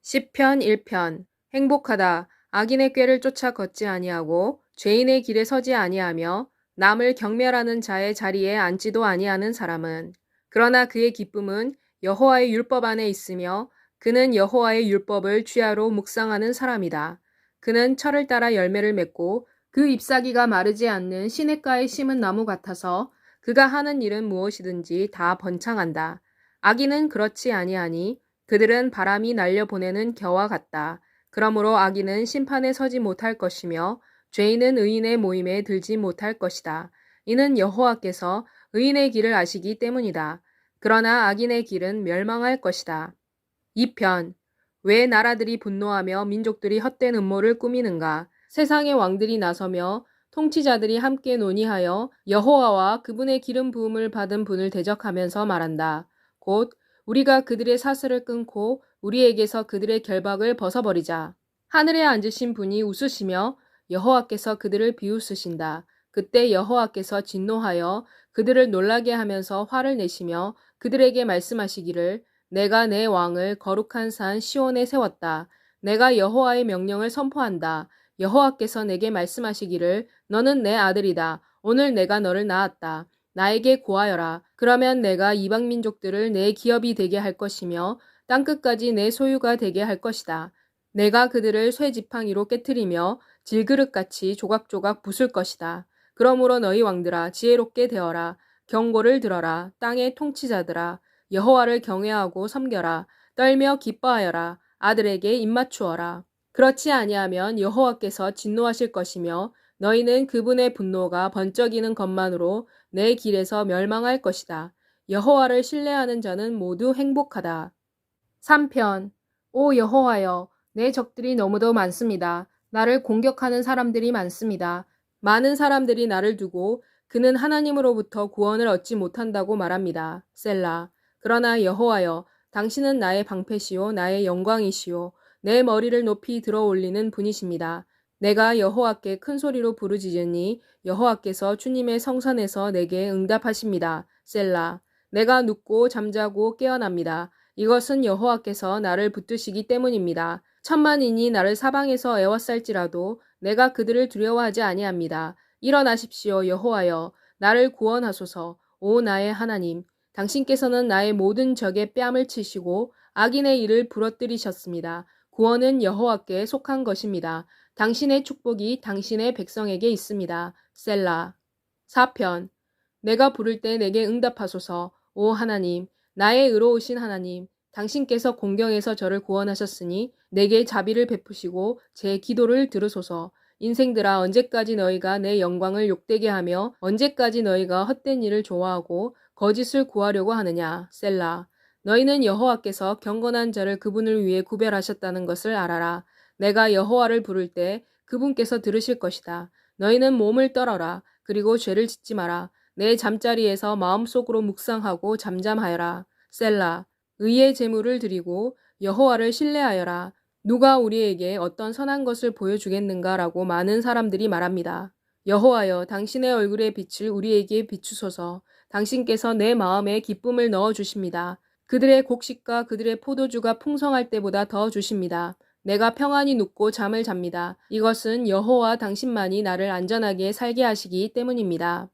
시편 1편. 행복하다. 악인의 꾀를 쫓아 걷지 아니하고 죄인의 길에 서지 아니하며 남을 경멸하는 자의 자리에 앉지도 아니하는 사람은, 그러나 그의 기쁨은 여호와의 율법 안에 있으며 그는 여호와의 율법을 주야로 묵상하는 사람이다. 그는 철을 따라 열매를 맺고 그 잎사귀가 마르지 않는 시냇가에 심은 나무 같아서 그가 하는 일은 무엇이든지 다 번창한다. 악인은 그렇지 아니하니 그들은 바람이 날려보내는 겨와 같다. 그러므로 악인은 심판에 서지 못할 것이며 죄인은 의인의 모임에 들지 못할 것이다. 이는 여호와께서 의인의 길을 아시기 때문이다. 그러나 악인의 길은 멸망할 것이다. 2편. 왜 나라들이 분노하며 민족들이 헛된 음모를 꾸미는가? 세상의 왕들이 나서며 통치자들이 함께 논의하여 여호와와 그분의 기름 부음을 받은 분을 대적하면서 말한다. 곧 우리가 그들의 사슬을 끊고 우리에게서 그들의 결박을 벗어버리자. 하늘에 앉으신 분이 웃으시며 여호와께서 그들을 비웃으신다. 그때 여호와께서 진노하여 그들을 놀라게 하면서 화를 내시며 그들에게 말씀하시기를, 내가 내 왕을 거룩한 산 시온에 세웠다. 내가 여호와의 명령을 선포한다. 여호와께서 내게 말씀하시기를, 너는 내 아들이다. 오늘 내가 너를 낳았다. 나에게 구하여라. 그러면 내가 이방 민족들을 내 기업이 되게 할 것이며 땅끝까지 내 소유가 되게 할 것이다. 내가 그들을 쇠지팡이로 깨트리며 질그릇같이 조각조각 부술 것이다. 그러므로 너희 왕들아, 지혜롭게 되어라. 경고를 들어라. 땅의 통치자들아, 여호와를 경외하고 섬겨라. 떨며 기뻐하여라. 아들에게 입맞추어라. 그렇지 아니하면 여호와께서 진노하실 것이며 너희는 그분의 분노가 번쩍이는 것만으로 내 길에서 멸망할 것이다. 여호와를 신뢰하는 자는 모두 행복하다. 3편. 오 여호와여, 내 적들이 너무도 많습니다. 나를 공격하는 사람들이 많습니다. 많은 사람들이 나를 두고 그는 하나님으로부터 구원을 얻지 못한다고 말합니다. 셀라. 그러나 여호와여, 당신은 나의 방패시요 나의 영광이시요 내 머리를 높이 들어 올리는 분이십니다. 내가 여호와께 큰 소리로 부르짖으니 여호와께서 주님의 성산에서 내게 응답하십니다. 셀라. 내가 눕고 잠자고 깨어납니다. 이것은 여호와께서 나를 붙드시기 때문입니다. 천만인이 나를 사방에서 애워쌀지라도 내가 그들을 두려워하지 아니합니다. 일어나십시오, 여호와여. 나를 구원하소서. 오 나의 하나님. 당신께서는 나의 모든 적의 뺨을 치시고 악인의 일을 부러뜨리셨습니다. 구원은 여호와께 속한 것입니다. 당신의 축복이 당신의 백성에게 있습니다. 셀라. 4편. 내가 부를 때 내게 응답하소서. 오 하나님, 나의 의로우신 하나님, 당신께서 공경에서 저를 구원하셨으니 내게 자비를 베푸시고 제 기도를 들으소서. 인생들아, 언제까지 너희가 내 영광을 욕되게 하며 언제까지 너희가 헛된 일을 좋아하고 거짓을 구하려고 하느냐. 셀라. 너희는 여호와께서 경건한 자를 그분을 위해 구별하셨다는 것을 알아라. 내가 여호와를 부를 때 그분께서 들으실 것이다. 너희는 몸을 떨어라. 그리고 죄를 짓지 마라. 내 잠자리에서 마음속으로 묵상하고 잠잠하여라. 셀라. 의의 제물을 드리고 여호와를 신뢰하여라. 누가 우리에게 어떤 선한 것을 보여주겠는가라고 많은 사람들이 말합니다. 여호와여, 당신의 얼굴의 빛을 우리에게 비추소서. 당신께서 내 마음에 기쁨을 넣어주십니다. 그들의 곡식과 그들의 포도주가 풍성할 때보다 더 주십니다. 내가 평안히 눕고 잠을 잡니다. 이것은 여호와 당신만이 나를 안전하게 살게 하시기 때문입니다.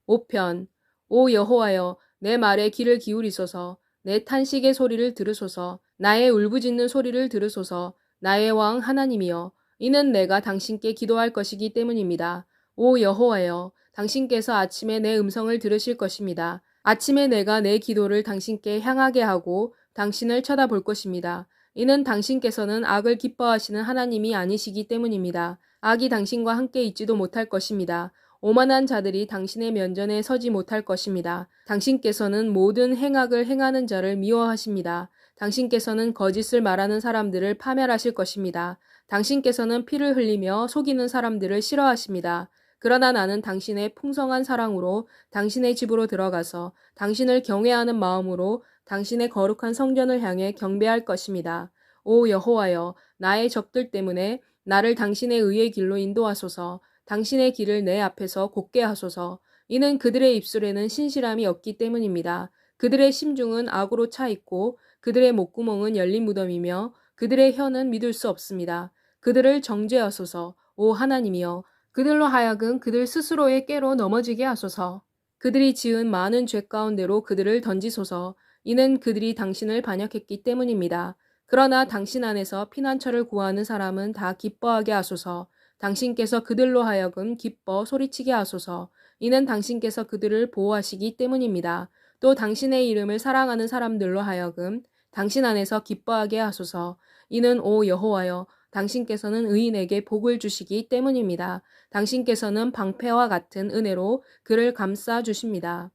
5편. 오 여호와여, 내 말에 귀를 기울이소서. 내 탄식의 소리를 들으소서. 나의 울부짖는 소리를 들으소서. 나의 왕 하나님이여, 이는 내가 당신께 기도할 것이기 때문입니다. 오 여호와여, 당신께서 아침에 내 음성을 들으실 것입니다. 아침에 내가 내 기도를 당신께 향하게 하고 당신을 쳐다볼 것입니다. 이는 당신께서는 악을 기뻐하시는 하나님이 아니시기 때문입니다. 악이 당신과 함께 있지도 못할 것입니다. 오만한 자들이 당신의 면전에 서지 못할 것입니다. 당신께서는 모든 행악을 행하는 자를 미워하십니다. 당신께서는 거짓을 말하는 사람들을 파멸하실 것입니다. 당신께서는 피를 흘리며 속이는 사람들을 싫어하십니다. 그러나 나는 당신의 풍성한 사랑으로 당신의 집으로 들어가서 당신을 경외하는 마음으로 당신의 거룩한 성전을 향해 경배할 것입니다. 오 여호와여, 나의 적들 때문에 나를 당신의 의의 길로 인도하소서. 당신의 길을 내 앞에서 곧게 하소서. 이는 그들의 입술에는 신실함이 없기 때문입니다. 그들의 심중은 악으로 차 있고 그들의 목구멍은 열린 무덤이며 그들의 혀는 믿을 수 없습니다. 그들을 정죄하소서. 오 하나님이여, 그들로 하여금 그들 스스로의 꾀로 넘어지게 하소서. 그들이 지은 많은 죄 가운데로 그들을 던지소서. 이는 그들이 당신을 반역했기 때문입니다. 그러나 당신 안에서 피난처를 구하는 사람은 다 기뻐하게 하소서. 당신께서 그들로 하여금 기뻐 소리치게 하소서. 이는 당신께서 그들을 보호하시기 때문입니다. 또 당신의 이름을 사랑하는 사람들로 하여금 당신 안에서 기뻐하게 하소서. 이는 오 여호와여, 당신께서는 의인에게 복을 주시기 때문입니다. 당신께서는 방패와 같은 은혜로 그를 감싸 주십니다.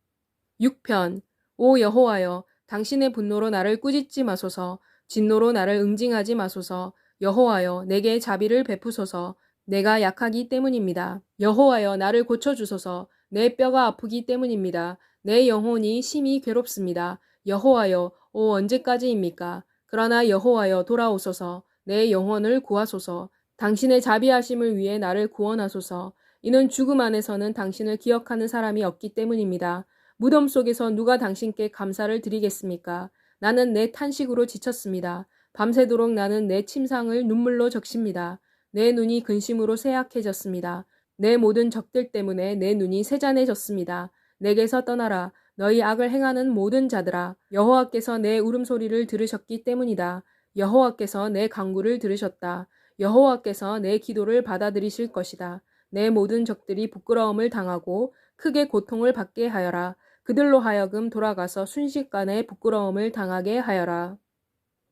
6편. 오 여호와여, 당신의 분노로 나를 꾸짖지 마소서. 진노로 나를 응징하지 마소서. 여호와여, 내게 자비를 베푸소서. 내가 약하기 때문입니다. 여호와여, 나를 고쳐주소서. 내 뼈가 아프기 때문입니다. 내 영혼이 심히 괴롭습니다. 여호와여, 오 언제까지입니까? 그러나 여호와여, 돌아오소서. 내 영혼을 구하소서. 당신의 자비하심을 위해 나를 구원하소서. 이는 죽음 안에서는 당신을 기억하는 사람이 없기 때문입니다. 무덤 속에서 누가 당신께 감사를 드리겠습니까? 나는 내 탄식으로 지쳤습니다. 밤새도록 나는 내 침상을 눈물로 적십니다. 내 눈이 근심으로 쇠약해졌습니다. 내 모든 적들 때문에 내 눈이 새잔해졌습니다. 내게서 떠나라. 너희 악을 행하는 모든 자들아. 여호와께서 내 울음소리를 들으셨기 때문이다. 여호와께서 내 간구를 들으셨다. 여호와께서 내 기도를 받아들이실 것이다. 내 모든 적들이 부끄러움을 당하고 크게 고통을 받게 하여라. 그들로 하여금 돌아가서 순식간에 부끄러움을 당하게 하여라.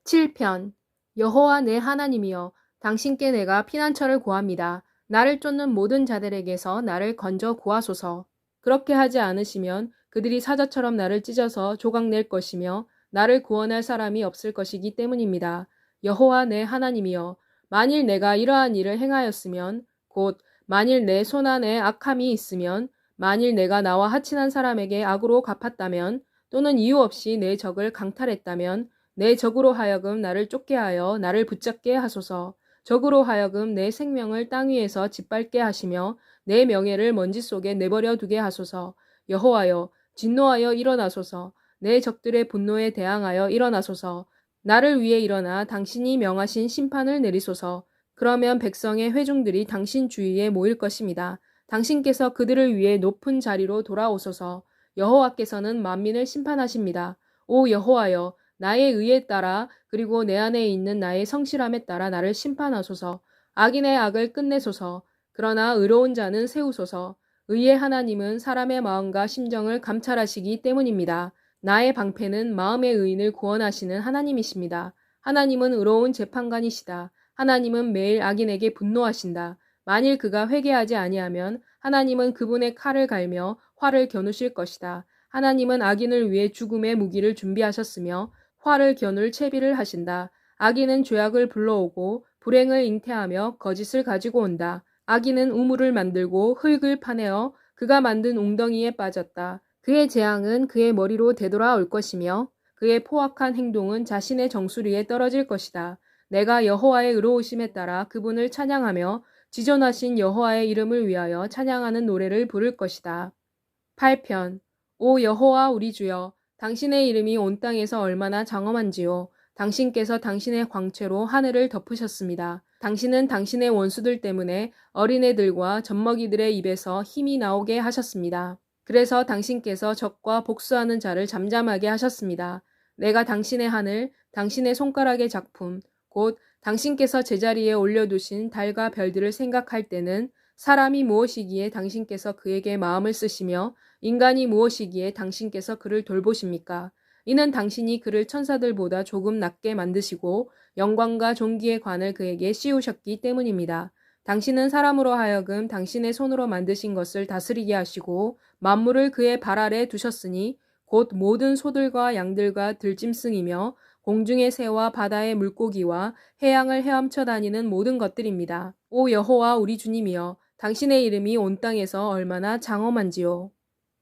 7편. 여호와 내 하나님이여, 당신께 내가 피난처를 구합니다. 나를 쫓는 모든 자들에게서 나를 건져 구하소서. 그렇게 하지 않으시면 그들이 사자처럼 나를 찢어서 조각낼 것이며 나를 구원할 사람이 없을 것이기 때문입니다. 여호와 내 하나님이여, 만일 내가 이러한 일을 행하였으면, 곧 만일 내 손 안에 악함이 있으면, 만일 내가 나와 하친한 사람에게 악으로 갚았다면, 또는 이유 없이 내 적을 강탈했다면, 내 적으로 하여금 나를 쫓게 하여 나를 붙잡게 하소서. 적으로 하여금 내 생명을 땅 위에서 짓밟게 하시며 내 명예를 먼지 속에 내버려 두게 하소서. 여호와여, 진노하여 일어나소서. 내 적들의 분노에 대항하여 일어나소서. 나를 위해 일어나 당신이 명하신 심판을 내리소서. 그러면 백성의 회중들이 당신 주위에 모일 것입니다. 당신께서 그들을 위해 높은 자리로 돌아오소서. 여호와께서는 만민을 심판하십니다. 오 여호와여, 나의 의에 따라 그리고 내 안에 있는 나의 성실함에 따라 나를 심판하소서. 악인의 악을 끝내소서. 그러나 의로운 자는 세우소서. 의의 하나님은 사람의 마음과 심정을 감찰하시기 때문입니다. 나의 방패는 마음의 의인을 구원하시는 하나님이십니다. 하나님은 의로운 재판관이시다. 하나님은 매일 악인에게 분노하신다. 만일 그가 회개하지 아니하면 하나님은 그분의 칼을 갈며 활을 겨누실 것이다. 하나님은 악인을 위해 죽음의 무기를 준비하셨으며 활을 겨눌 채비를 하신다. 악인은 죄악을 불러오고 불행을 잉태하며 거짓을 가지고 온다. 악인은 우물을 만들고 흙을 파내어 그가 만든 웅덩이에 빠졌다. 그의 재앙은 그의 머리로 되돌아올 것이며 그의 포악한 행동은 자신의 정수리에 떨어질 것이다. 내가 여호와의 의로우심에 따라 그분을 찬양하며 지존하신 여호와의 이름을 위하여 찬양하는 노래를 부를 것이다. 8편. 오 여호와 우리 주여, 당신의 이름이 온 땅에서 얼마나 장엄한지요. 당신께서 당신의 광채로 하늘을 덮으셨습니다. 당신은 당신의 원수들 때문에 어린애들과 젖먹이들의 입에서 힘이 나오게 하셨습니다. 그래서 당신께서 적과 복수하는 자를 잠잠하게 하셨습니다. 내가 당신의 하늘, 당신의 손가락의 작품, 곧 당신께서 제자리에 올려두신 달과 별들을 생각할 때는 사람이 무엇이기에 당신께서 그에게 마음을 쓰시며 인간이 무엇이기에 당신께서 그를 돌보십니까? 이는 당신이 그를 천사들보다 조금 낮게 만드시고 영광과 존귀의 관을 그에게 씌우셨기 때문입니다. 당신은 사람으로 하여금 당신의 손으로 만드신 것을 다스리게 하시고 만물을 그의 발 아래 두셨으니 곧 모든 소들과 양들과 들짐승이며 공중의 새와 바다의 물고기와 해양을 헤엄쳐 다니는 모든 것들입니다. 오 여호와 우리 주님이여, 당신의 이름이 온 땅에서 얼마나 장엄한지요.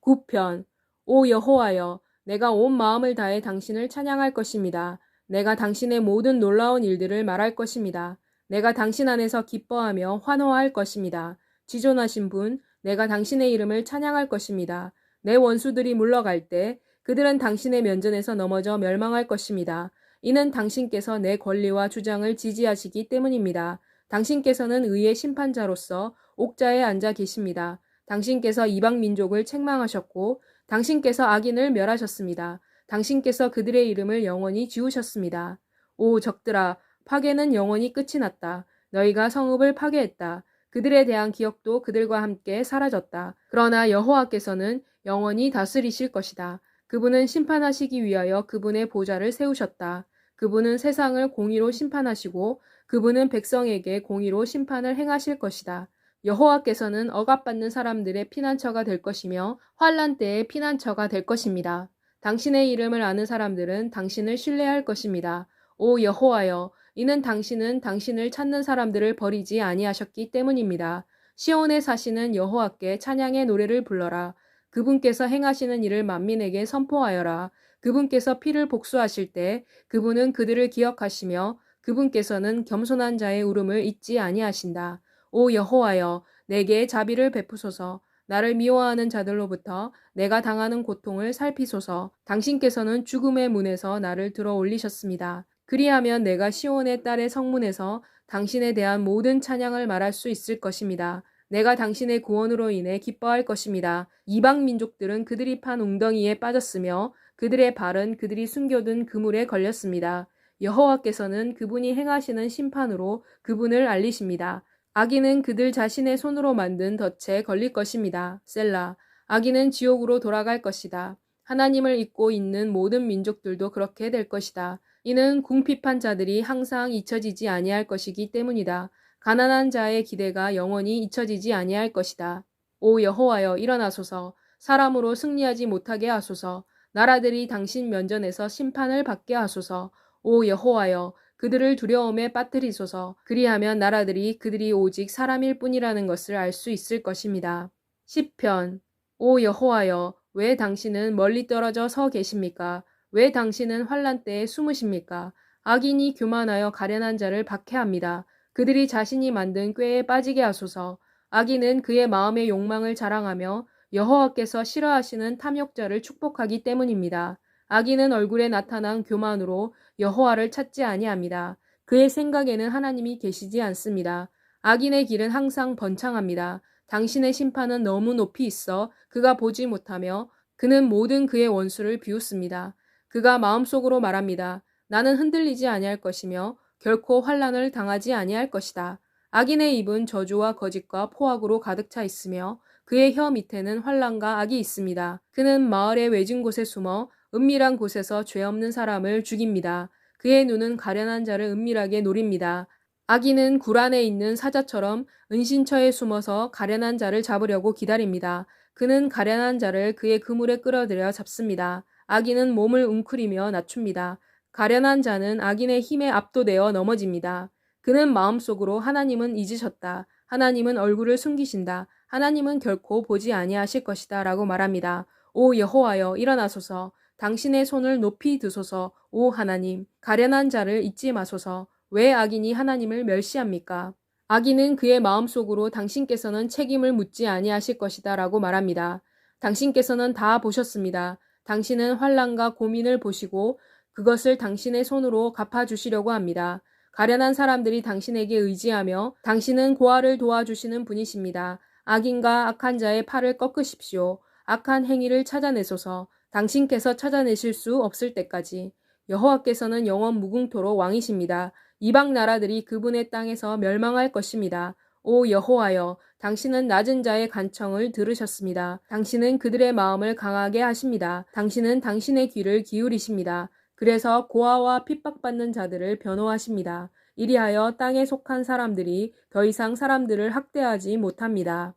9편. 오 여호와여, 내가 온 마음을 다해 당신을 찬양할 것입니다. 내가 당신의 모든 놀라운 일들을 말할 것입니다. 내가 당신 안에서 기뻐하며 환호할 것입니다. 지존하신 분, 내가 당신의 이름을 찬양할 것입니다. 내 원수들이 물러갈 때 그들은 당신의 면전에서 넘어져 멸망할 것입니다. 이는 당신께서 내 권리와 주장을 지지하시기 때문입니다. 당신께서는 의의 심판자로서 옥자에 앉아 계십니다. 당신께서 이방 민족을 책망하셨고 당신께서 악인을 멸하셨습니다. 당신께서 그들의 이름을 영원히 지우셨습니다. 오 적들아, 파괴는 영원히 끝이 났다. 너희가 성읍을 파괴했다. 그들에 대한 기억도 그들과 함께 사라졌다. 그러나 여호와께서는 영원히 다스리실 것이다. 그분은 심판하시기 위하여 그분의 보좌를 세우셨다. 그분은 세상을 공의로 심판하시고 그분은 백성에게 공의로 심판을 행하실 것이다. 여호와께서는 억압받는 사람들의 피난처가 될 것이며 환난 때의 피난처가 될 것입니다. 당신의 이름을 아는 사람들은 당신을 신뢰할 것입니다. 오 여호와여, 이는 당신은 당신을 찾는 사람들을 버리지 아니하셨기 때문입니다. 시온에 사시는 여호와께 찬양의 노래를 불러라. 그분께서 행하시는 일을 만민에게 선포하여라. 그분께서 피를 복수하실 때 그분은 그들을 기억하시며 그분께서는 겸손한 자의 울음을 잊지 아니하신다. 오 여호와여, 내게 자비를 베푸소서. 나를 미워하는 자들로부터 내가 당하는 고통을 살피소서. 당신께서는 죽음의 문에서 나를 들어 올리셨습니다. 그리하면 내가 시온의 딸의 성문에서 당신에 대한 모든 찬양을 말할 수 있을 것입니다. 내가 당신의 구원으로 인해 기뻐할 것입니다. 이방 민족들은 그들이 판 웅덩이에 빠졌으며 그들의 발은 그들이 숨겨둔 그물에 걸렸습니다. 여호와께서는 그분이 행하시는 심판으로 그분을 알리십니다. 악인은 그들 자신의 손으로 만든 덫에 걸릴 것입니다. 셀라. 악인은 지옥으로 돌아갈 것이다. 하나님을 잊고 있는 모든 민족들도 그렇게 될 것이다. 이는 궁핍한 자들이 항상 잊혀지지 아니할 것이기 때문이다. 가난한 자의 기대가 영원히 잊혀지지 아니할 것이다. 오 여호와여, 일어나소서. 사람으로 승리하지 못하게 하소서. 나라들이 당신 면전에서 심판을 받게 하소서. 오 여호와여, 그들을 두려움에 빠뜨리소서. 그리하면 나라들이 그들이 오직 사람일 뿐이라는 것을 알 수 있을 것입니다. 시편. 오 여호와여, 왜 당신은 멀리 떨어져 서 계십니까? 왜 당신은 환난 때에 숨으십니까? 악인이 교만하여 가련한 자를 박해합니다. 그들이 자신이 만든 꾀에 빠지게 하소서. 악인은 그의 마음의 욕망을 자랑하며 여호와께서 싫어하시는 탐욕자를 축복하기 때문입니다. 악인은 얼굴에 나타난 교만으로 여호와를 찾지 아니합니다. 그의 생각에는 하나님이 계시지 않습니다. 악인의 길은 항상 번창합니다. 당신의 심판은 너무 높이 있어 그가 보지 못하며 그는 모든 그의 원수를 비웃습니다. 그가 마음속으로 말합니다. 나는 흔들리지 아니할 것이며 결코 환난을 당하지 아니할 것이다. 악인의 입은 저주와 거짓과 포악으로 가득 차 있으며 그의 혀 밑에는 환난과 악이 있습니다. 그는 마을의 외진 곳에 숨어 은밀한 곳에서 죄 없는 사람을 죽입니다. 그의 눈은 가련한 자를 은밀하게 노립니다. 악인은 굴 안에 있는 사자처럼 은신처에 숨어서 가련한 자를 잡으려고 기다립니다. 그는 가련한 자를 그의 그물에 끌어들여 잡습니다. 악인은 몸을 웅크리며 낮춥니다. 가련한 자는 악인의 힘에 압도되어 넘어집니다. 그는 마음속으로 하나님은 잊으셨다. 하나님은 얼굴을 숨기신다. 하나님은 결코 보지 아니하실 것이다 라고 말합니다. 오 여호와여, 일어나소서. 당신의 손을 높이 드소서. 오 하나님, 가련한 자를 잊지 마소서. 왜 악인이 하나님을 멸시합니까? 악인은 그의 마음속으로 당신께서는 책임을 묻지 아니하실 것이다 라고 말합니다. 당신께서는 다 보셨습니다. 당신은 환난과 고민을 보시고 그것을 당신의 손으로 갚아주시려고 합니다. 가련한 사람들이 당신에게 의지하며 당신은 고아를 도와주시는 분이십니다. 악인과 악한 자의 팔을 꺾으십시오. 악한 행위를 찾아내소서. 당신께서 찾아내실 수 없을 때까지. 여호와께서는 영원 무궁토록 왕이십니다. 이방 나라들이 그분의 땅에서 멸망할 것입니다. 오 여호와여, 당신은 낮은 자의 간청을 들으셨습니다. 당신은 그들의 마음을 강하게 하십니다. 당신은 당신의 귀를 기울이십니다. 그래서 고아와 핍박받는 자들을 변호하십니다. 이리하여 땅에 속한 사람들이 더 이상 사람들을 학대하지 못합니다.